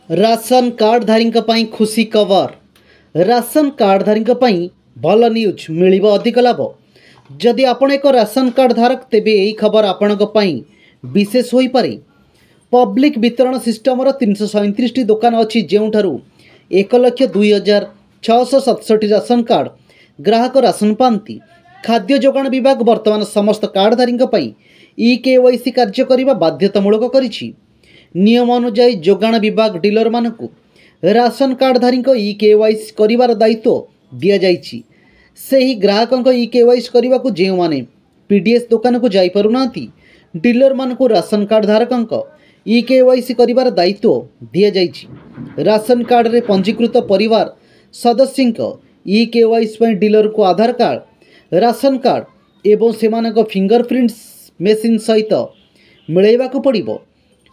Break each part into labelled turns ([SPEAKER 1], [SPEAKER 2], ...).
[SPEAKER 1] Ration कार्डधारी खुशी खबर। राशन कार्डधारी भल न्यूज मिल अधिक लाभ। जदि आपण एक राशन कार्ड धारक तेबे यही खबर आपण विशेष हो पारे। पब्लिक वितरण सिस्टम 337 दुकान अच्छी जोठार 1,02,667 राशन कार्ड ग्राहक राशन पाती। खाद्य जोगाण विभाग वर्तमान समस्त कार्डधारी EKYC कार्य करने बाध्यतामूलक करिछि। नियम अनुसार जोगाण विभाग डीलर मानकु राशन कार्डधारी EKYC करिवार दायित्व दिया जाइछि। सेही ग्राहकों EKYC करने को जो माने PDS दुकान को जाई पारुनांती डीलर मानकु राशन कार्ड धारकों EKYC करिवार दायित्व दिया जाइछि। राशन कार्ड रे पंजीकृत परिवार सदस्यों EKYC पई डीलर को आधार कार्ड, राशन कार्ड एवं सेमानक फिंगरप्रिंट्स मेसिन सहित मिलैबा को पड़िबो।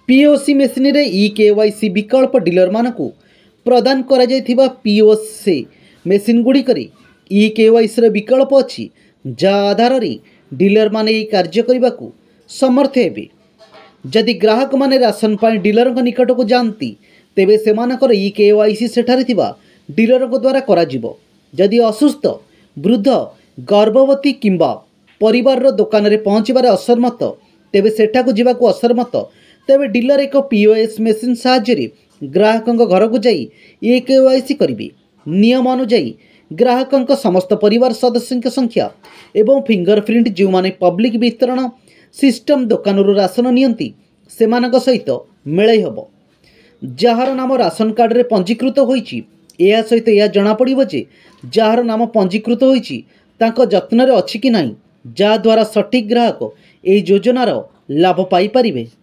[SPEAKER 1] POC मेसिन रे EKYC विकल्प डीलर मानकु प्रदान करा जायथिबा POC मेसिन गुडी करे EKYC रे विकल्प अछि, जा आधार रे डीलर माने ई कार्य करिबाकु समर्थ हेबे। जदि ग्राहक माने राशन पाई डीलर निकट को जानती तेबे सेमानकर EKYC सेठारे थिबा डीलर द्वारा करा जिवो। जदि असुस्थ, वृद्ध, गर्भवती किंबा परिवार दुकान रे पहुँचबार असमर्थ तेबे सेठाकु जिबाकु असमर्थ तेबे डीलर एक POS मेसिन साहाय्य ग्राहकों घर को जाई EKYC करिवे। नियम अनुसार ग्राहकों समस्त परिवार सदस्यों संख्या एवं फिंगरप्रिंट जो माने पब्लिक वितरण सिस्टम दुकान राशन नियंती सेमानक सहित मेलई हब। जार नाम राशन कार्ड रे पंजीकृत होईची या सहित यह जना पड़िबो जे जार नाम पंजीकृत होईची तांको जत्न रे अछि कि नाही, जा द्वारा सठिक ग्राहक एही योजनार लाभ पाई परिबे।